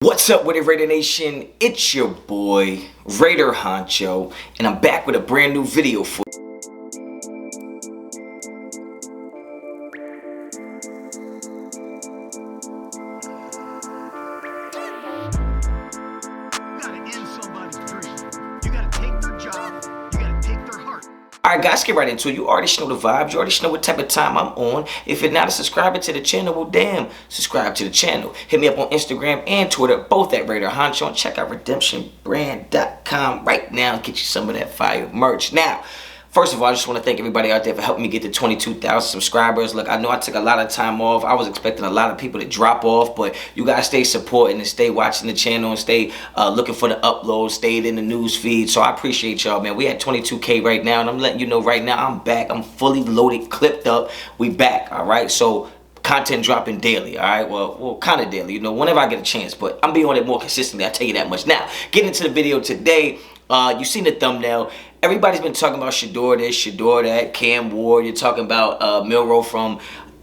What's up with it, Raider Nation? It's your boy, Raider Honcho, and I'm back with a brand new video for you. Alright guys, get right into it. You already know the vibes. You already know what type of time I'm on. If you're not a subscriber to the channel, well damn, subscribe to the channel. Hit me up on Instagram and Twitter, both at Raider Honcho. And check out redemptionbrand.com right now and get you some of that fire merch. Now, first of all, I just want to thank everybody out there for helping me get to 22,000 subscribers. Look, I know I took a lot of time off. I was expecting a lot of people to drop off, but you guys stay supporting and stay watching the channel and stay looking for the uploads, stayed in the news feed. So I appreciate y'all, man. We at 22K right now, and I'm letting you know right now I'm back. I'm fully loaded, clipped up. We back, all right? So content dropping daily, all right? Well, kind of daily, you know, whenever I get a chance, but I'm being on it more consistently. I tell you that much. Now, getting into the video today. You seen the thumbnail. Everybody's been talking about Shedeur this, Shedeur that, Cam Ward. You're talking about Milroe from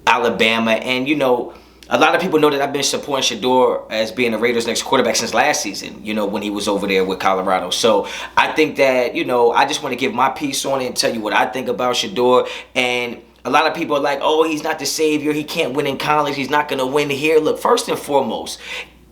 Alabama. And, you know, a lot of people know that I've been supporting Shedeur as being the Raiders' next quarterback since last season, you know, when he was over there with Colorado. So I think that, you know, I just want to give my piece on it and tell you what I think about Shedeur. And a lot of people are like, oh, he's not the savior. He can't win in college. He's not going to win here. Look, first and foremost,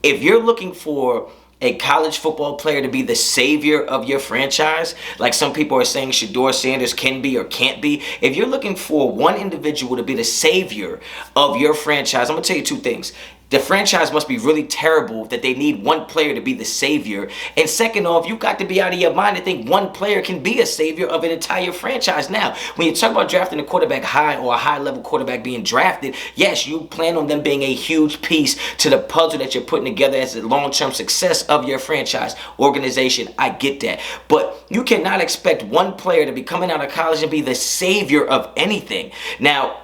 if you're looking for a college football player to be the savior of your franchise, like some people are saying Shedeur Sanders can be or can't be, if you're looking for one individual to be the savior of your franchise, I'm going to tell you two things. The franchise must be really terrible that they need one player to be the savior. And second off, you've got to be out of your mind to think one player can be a savior of an entire franchise. Now, when you talk about drafting a quarterback high or a high-level quarterback being drafted, yes, you plan on them being a huge piece to the puzzle that you're putting together as the long-term success of your franchise organization. I get that. But you cannot expect one player to be coming out of college and be the savior of anything. Now,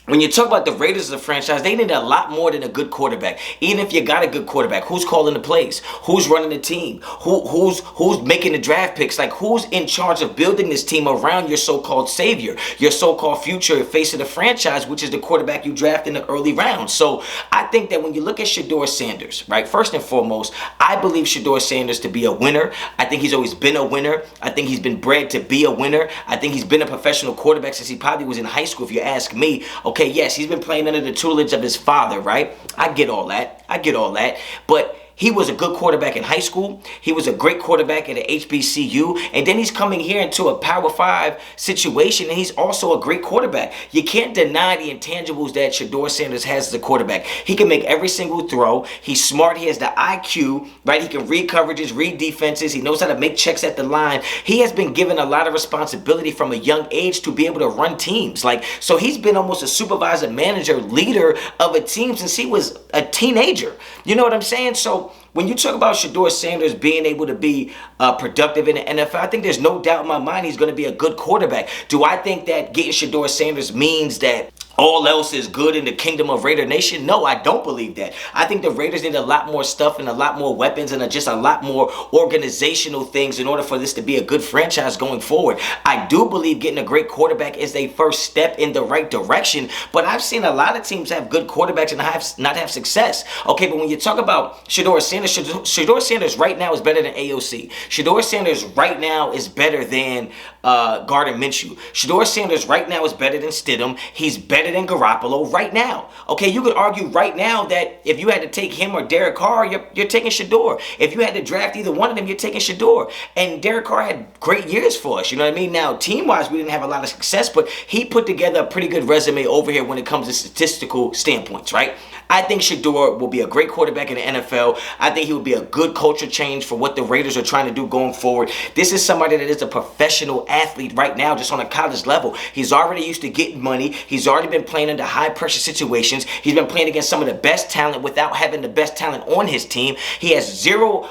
when you talk about the Raiders as a franchise, they need a lot more than a good quarterback. Even if you got a good quarterback, who's calling the plays? Who's running the team? Who's making the draft picks? Like, who's in charge of building this team around your so-called savior, your so-called future face of the franchise, which is the quarterback you draft in the early rounds? So I think that when you look at Shedeur Sanders, right, first and foremost, I believe Shedeur Sanders to be a winner. I think he's always been a winner. I think he's been bred to be a winner. I think he's been a professional quarterback since he probably was in high school, if you ask me. Okay, yes, he's been playing under the tutelage of his father, right? I get all that. But he was a good quarterback in high school. He was a great quarterback at the HBCU. And then he's coming here into a Power 5 situation, and he's also a great quarterback. You can't deny the intangibles that Shedeur Sanders has as a quarterback. He can make every single throw. He's smart. He has the IQ, right? He can read coverages, read defenses. He knows how to make checks at the line. He has been given a lot of responsibility from a young age to be able to run teams. So he's been almost a supervisor, manager, leader of a team since he was a teenager. You know what I'm saying? So when you talk about Shedeur Sanders being able to be productive in the NFL, I think there's no doubt in my mind he's going to be a good quarterback. Do I think that getting Shedeur Sanders means that all else is good in the kingdom of Raider Nation? No, I don't believe that. I think the Raiders need a lot more stuff and a lot more weapons and just a lot more organizational things in order for this to be a good franchise going forward. I do believe getting a great quarterback is a first step in the right direction, but I've seen a lot of teams have good quarterbacks and not have success. Okay, but when you talk about Shedeur Sanders right now is better than AOC. Shedeur Sanders right now is better than Gardner Minshew. Shedeur Sanders right now is better than Stidham. He's better than Garoppolo right now. Okay, you could argue right now that if you had to take him or Derek Carr, you're taking Shedeur. If you had to draft either one of them, you're taking Shedeur. And Derek Carr had great years for us, you know what I mean? Now, team-wise, we didn't have a lot of success, but he put together a pretty good resume over here when it comes to statistical standpoints, right? I think Shedeur will be a great quarterback in the NFL. I think he will be a good culture change for what the Raiders are trying to do going forward. This is somebody that is a professional athlete right now, just on a college level. He's already used to getting money. He's already been playing under high-pressure situations. He's been playing against some of the best talent without having the best talent on his team. He has zero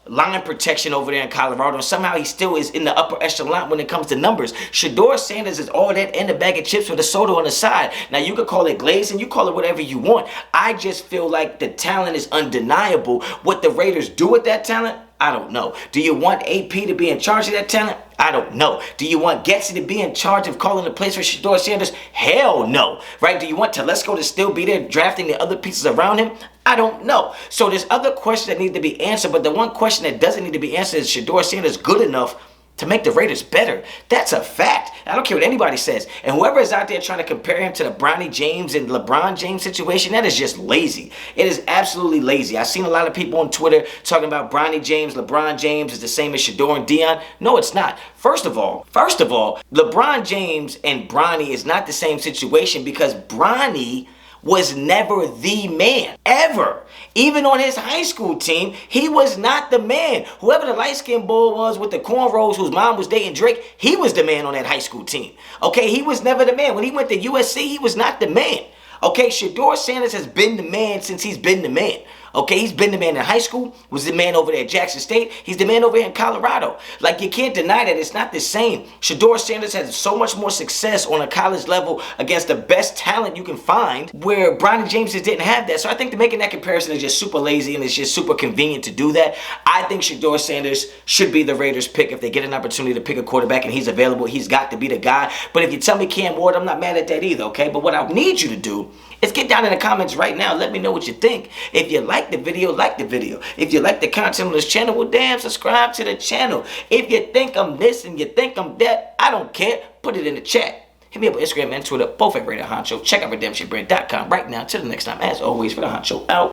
line protection over there in Colorado, and somehow he still is in the upper echelon when it comes to numbers. Shedeur Sanders is all that and a bag of chips with a soda on the side. Now, you could call it glaze and you call it whatever you want. I just feel like the talent is undeniable. What the Raiders do with that talent, I don't know. Do you want AP to be in charge of that talent? I don't know. Do you want Getsy to be in charge of calling the plays for Shedeur Sanders? Hell no. Right? Do you want Telesco to still be there drafting the other pieces around him? I don't know. So there's other questions that need to be answered, but the one question that doesn't need to be answered is Shedeur Sanders good enough to make the Raiders better? That's a fact. I don't care what anybody says. And whoever is out there trying to compare him to the Bronny James and LeBron James situation, that is just lazy. It is absolutely lazy. I've seen a lot of people on Twitter talking about Bronny James, LeBron James is the same as Shedeur and Deion. No, it's not. First of all, LeBron James and Bronny is not the same situation because Bronny was never the man, ever. Even on his high school team, he was not the man. Whoever the light-skinned boy was with the cornrows whose mom was dating Drake, he was the man on that high school team. Okay, he was never the man. When he went to USC, he was not the man. Okay, Shedeur Sanders has been the man since he's been the man. Okay, he's been the man in high school, was the man over there at Jackson State. He's the man over here in Colorado. Like, you can't deny that it's not the same. Shedeur Sanders has so much more success on a college level against the best talent you can find, where Bronny James just didn't have that. So I think making that comparison is just super lazy and it's just super convenient to do that. I think Shedeur Sanders should be the Raiders' pick if they get an opportunity to pick a quarterback and he's available. He's got to be the guy. But if you tell me Cam Ward, I'm not mad at that either, okay? But what I need you to do is get down in the comments right now. Let me know what you think. If you like the video, like the video. If you like the content on this channel, well, damn, subscribe to the channel. If you think I'm this and you think I'm that, I don't care. Put it in the chat. Hit me up on Instagram and Twitter, both at Honcho. Check out redemptionbrand.com right now. Till the next time, as always, for the Honcho out.